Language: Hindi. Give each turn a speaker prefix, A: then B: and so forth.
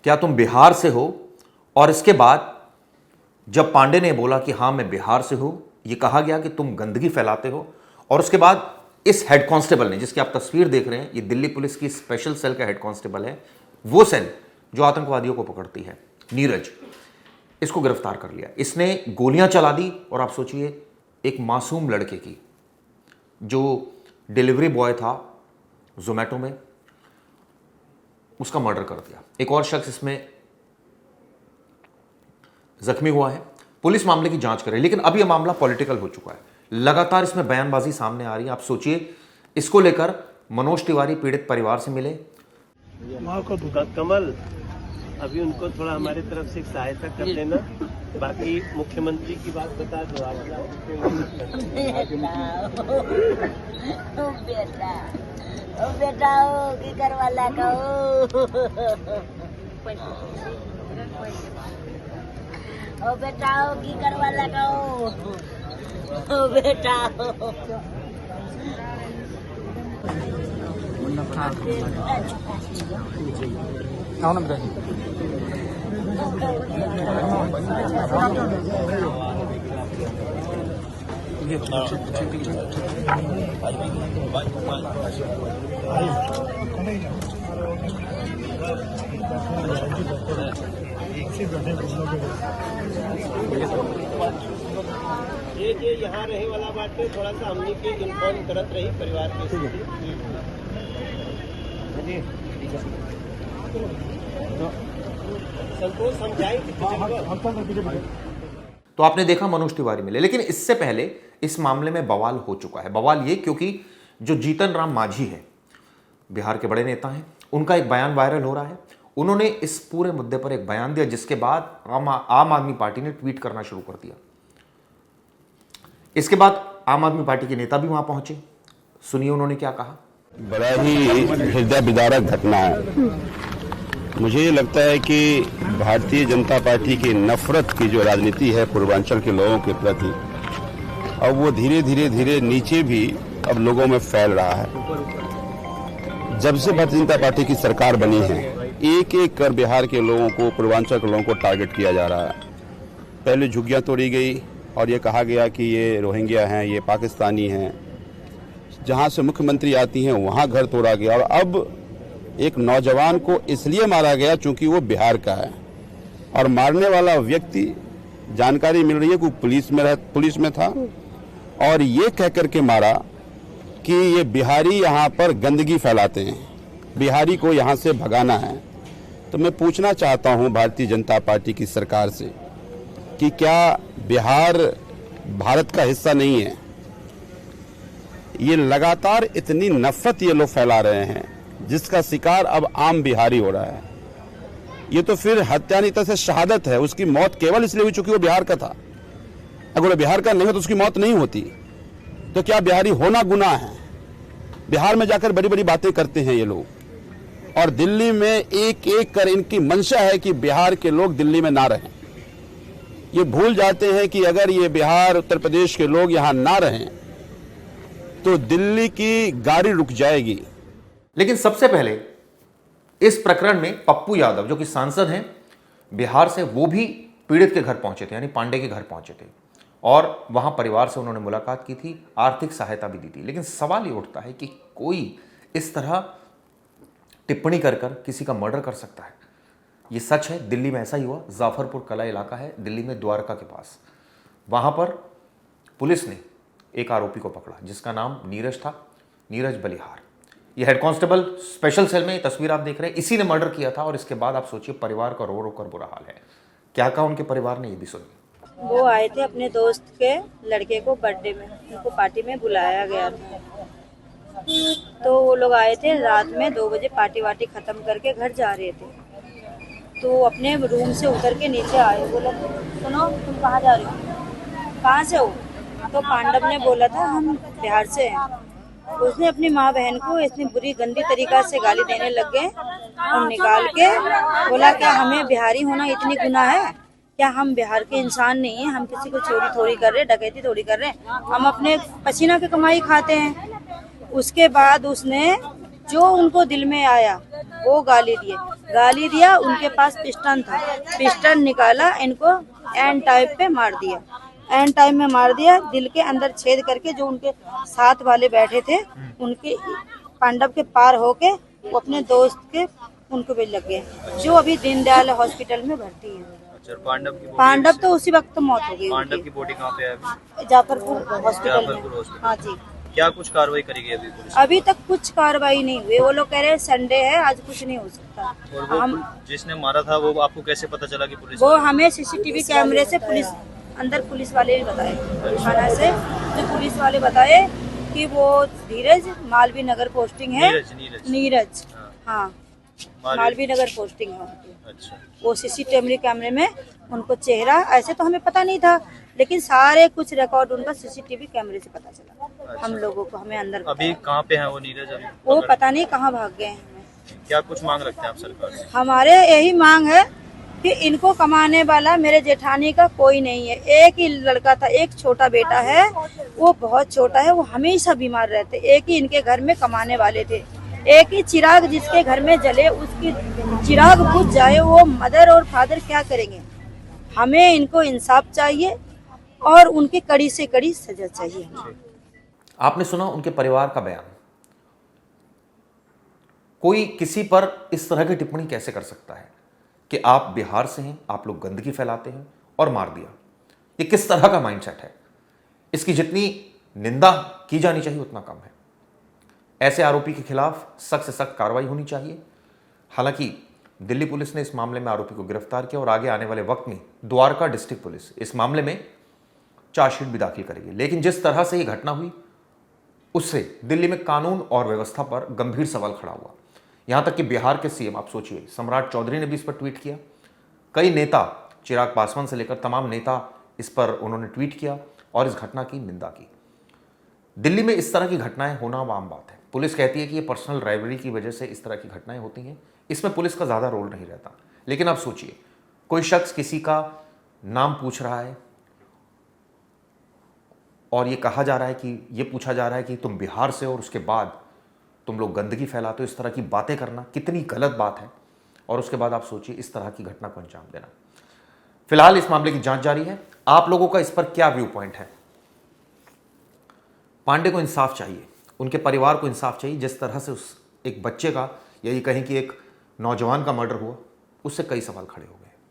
A: क्या तुम बिहार से हो? और इसके बाद जब पांडे ने बोला कि हाँ मैं बिहार से हूं, यह कहा गया कि तुम गंदगी फैलाते हो। और उसके बाद इस हेड कांस्टेबल ने, जिसकी आप तस्वीर देख रहे हैं, ये दिल्ली पुलिस की स्पेशल सेल का हेड कांस्टेबल है, वो सेल जो आतंकवादियों को पकड़ती है, नीरज, इसको गिरफ्तार कर लिया। इसने गोलियां चला दी और आप सोचिए एक मासूम लड़के की, जो डिलीवरी बॉय था जोमेटो में, उसका मर्डर कर दिया। एक और शख्स इसमें जख्मी हुआ है। पुलिस मामले की जांच कर रही है, लेकिन अब यह मामला पॉलिटिकल हो चुका है। लगातार इसमें बयानबाजी सामने आ रही है। आप सोचिए, इसको लेकर मनोज तिवारी पीड़ित परिवार से मिले।
B: कमल, अभी उनको थोड़ा हमारी तरफ से सहायता कर देना, बाकी मुख्यमंत्री की बात बता दो आप।
C: बेटा की करवाला का ओ बेटा की करवाला का ओ बेटा
B: ये यहाँ रहे वाला बात पे थोड़ा सा हमने के इन्फॉर्म करत रही परिवार के संतोष समझाई।
A: तो आपने देखा मनोज तिवारी मिले, लेकिन इससे पहले इस मामले में बवाल हो चुका है। बवाल ये क्योंकि जो जीतन राम मांझी है, बिहार के बड़े नेता हैं, उनका एक बयान वायरल हो रहा है। उन्होंने इस पूरे मुद्दे पर एक बयान दिया, जिसके बाद आम आदमी पार्टी ने ट्वीट करना शुरू कर दिया। इसके बाद आम आदमी पार्टी के नेता भी वहां पहुंचे। सुनिए उन्होंने क्या कहा।
D: बड़ा ही हृदय विदारक घटना है। मुझे लगता है कि भारतीय जनता पार्टी की नफरत की जो राजनीति है पूर्वांचल के लोगों के प्रति, अब वो धीरे धीरे नीचे भी अब लोगों में फैल रहा है। जब से भारतीय जनता पार्टी की सरकार बनी है, एक एक कर बिहार के लोगों को, पूर्वांचल के लोगों को टारगेट किया जा रहा है। पहले झुग्गियां तोड़ी गई और ये कहा गया कि ये रोहिंग्या हैं, ये पाकिस्तानी हैं। जहां से मुख्यमंत्री आती हैं वहां घर तोड़ा गया। और अब एक नौजवान को इसलिए मारा गया चूंकि वो बिहार का है, और मारने वाला व्यक्ति, जानकारी मिल रही है कि पुलिस में था, और ये कह करके मारा कि ये बिहारी यहाँ पर गंदगी फैलाते हैं, बिहारी को यहाँ से भगाना है। तो मैं पूछना चाहता हूँ भारतीय जनता पार्टी की सरकार से कि क्या बिहार भारत का हिस्सा नहीं है? ये लगातार इतनी नफरत ये लोग फैला रहे हैं, जिसका शिकार अब आम बिहारी हो रहा है। ये तो फिर हत्या नहीं से शहादत है। उसकी मौत केवल इसलिए हुई चूंकि वो बिहार का था। अगर वो बिहार का नहीं हो तो उसकी मौत नहीं होती। तो क्या बिहारी होना गुनाह है? बिहार में जाकर बड़ी बड़ी बातें करते हैं ये लोग, और दिल्ली में एक एक कर इनकी मंशा है कि बिहार के लोग दिल्ली में ना रहें। ये भूल जाते हैं कि अगर ये बिहार, उत्तर प्रदेश के लोग यहां ना रहें तो दिल्ली की गाड़ी रुक जाएगी।
A: लेकिन सबसे पहले इस प्रकरण में पप्पू यादव, जो कि सांसद हैं बिहार से, वो भी पीड़ित के घर पहुंचे थे, यानी पांडे के घर पहुंचे थे, और वहां परिवार से उन्होंने मुलाकात की थी, आर्थिक सहायता भी दी थी। लेकिन सवाल ये उठता है कि कोई इस तरह टिप्पणी कर किसी का मर्डर कर सकता है? ये सच है, दिल्ली में ऐसा ही हुआ। जाफरपुर कला इलाका है दिल्ली में, द्वारका के पास। वहां पर पुलिस ने एक आरोपी को पकड़ा, जिसका नाम नीरज था, नीरज बलिहार। ये हेड कांस्टेबल स्पेशल सेल में, तस्वीर आप देख रहे हैं, इसी ने मर्डर किया था। और इसके बाद आप सोचिए परिवार का रो रो कर बुरा हाल है। क्या कहा उनके परिवार ने, ये भी सुनिए।
C: वो आए थे अपने दोस्त के लड़के को बर्थडे में, उनको पार्टी में बुलाया गया था। तो वो लोग आए थे रात में 2 बजे, पार्टी वार्टी खत्म करके घर जा रहे थे। तो अपने रूम से उतर के नीचे आए, बोला सुनो तुम कहाँ जा रहे हो, कहाँ से हो? तो पांडव ने बोला था हम बिहार से हैं। उसने अपनी माँ बहन को इतनी बुरी गंदी तरीका से गाली देने लग गए, और निकाल के बोला क्या हमें बिहारी होना इतनी गुनाह है? क्या हम बिहार के इंसान नहीं हैं? हम किसी को चोरी थोड़ी कर रहे, डकैती थोड़ी कर रहे, हम अपने पसीना की कमाई खाते हैं। उसके बाद उसने जो उनको दिल में आया वो गाली दिया। उनके पास पिस्टन था, पिस्टन निकाला, इनको एंड टाइप पे मार दिया, एंड टाइम में मार दिया, दिल के अंदर छेद करके। जो उनके साथ वाले बैठे थे उनके पांडव के पार होके वो अपने दोस्त के उनको भी लग गए, जो अभी दीनदयाल हॉस्पिटल में भर्ती है।
E: अच्छा,
C: पांडव तो उसी वक्त मौत हो गई
E: पांडव
C: उनकी।
E: की बॉडी कहाँ पे है अभी?
C: जाफरपुर हॉस्पिटल
E: जाफरपुर
C: में।
E: हॉस्पिटल।
C: हाँ जी,
E: क्या कुछ कार्रवाई करेगी अभी पुलिस?
C: अभी तक कुछ कार्रवाई नहीं हुई। वो लोग कह रहे हैं संडे है, आज कुछ नहीं हो सकता।
E: और वो
C: हम
E: जिसने मारा था वो आपको कैसे पता चला कि पुलिस?
C: वो हमें सीसीटीवी कैमरे से पुलिस वाले ने बताए, थाना से जो पुलिस वाले बताए कि वो धीरज मालवीय नगर पोस्टिंग है। नीरज हाँ, मालवीय नगर पोस्टिंग है उनकी।
E: अच्छा,
C: वो सीसीटीवी कैमरे में उनको चेहरा, ऐसे तो हमें पता नहीं था, लेकिन सारे कुछ रिकॉर्ड उनका सीसीटीवी कैमरे से पता चला हम लोगों को। हमें अंदर
E: अभी कहाँ पे है वो नीरज? अभी
C: वो पता नहीं कहाँ भाग गए हैं।
E: क्या कुछ मांग रखते हैं आप सरकार से?
C: हमारे यही मांग है कि इनको कमाने वाला मेरे जेठानी का कोई नहीं है। एक ही लड़का था, एक छोटा बेटा है, वो बहुत छोटा है, वो हमेशा बीमार रहते। एक ही इनके घर में कमाने वाले थे। एक ही चिराग जिसके घर में जले उसकी चिराग बुझ जाए, वो मदर और फादर क्या करेंगे? हमें इनको इंसाफ चाहिए और उनकी कड़ी से कड़ी सजा चाहिए।
A: आपने सुना उनके परिवार का बयान। कोई किसी पर इस तरह की टिप्पणी कैसे कर सकता है कि आप बिहार से हैं, आप लोग गंदगी फैलाते हैं और मार दिया? ये किस तरह का माइंडसेट है? इसकी जितनी निंदा की जानी चाहिए उतना कम है। ऐसे आरोपी के खिलाफ सख्त से सख्त कार्रवाई होनी चाहिए। हालांकि दिल्ली पुलिस ने इस मामले में आरोपी को गिरफ्तार किया और आगे आने वाले वक्त में द्वारका डिस्ट्रिक्ट पुलिस इस मामले में चार्जशीट भी दाखिल करेगी। लेकिन जिस तरह से यह घटना हुई उससे दिल्ली में कानून और व्यवस्था पर गंभीर सवाल खड़ा हुआ। यहां तक कि बिहार के सीएम, आप सोचिए, सम्राट चौधरी ने भी इस पर ट्वीट किया। कई नेता, चिराग पासवान से लेकर तमाम नेता इस पर उन्होंने ट्वीट किया और इस घटना की निंदा की। दिल्ली में इस तरह की घटनाएं होना आम बात है। पुलिस कहती है कि ये पर्सनल राइवलरी की वजह से इस तरह की घटनाएं होती हैं, इसमें पुलिस का ज़्यादा रोल नहीं रहता। लेकिन आप सोचिए, कोई शख्स किसी का नाम पूछ रहा है और ये कहा जा रहा है कि, ये पूछा जा रहा है कि तुम बिहार से हो और उसके बाद तुम लोग गंदगी फैलाते हो। इस तरह की बातें करना कितनी गलत बात है। और उसके बाद आप सोचिए इस तरह की घटना को अंजाम देना। फिलहाल इस मामले की जांच जारी है। आप लोगों का इस पर क्या व्यू पॉइंट है? पांडे को इंसाफ चाहिए, उनके परिवार को इंसाफ चाहिए। जिस तरह से उस एक बच्चे का, या ये कहें कि एक नौजवान का मर्डर हुआ, उससे कई सवाल खड़े हो गए।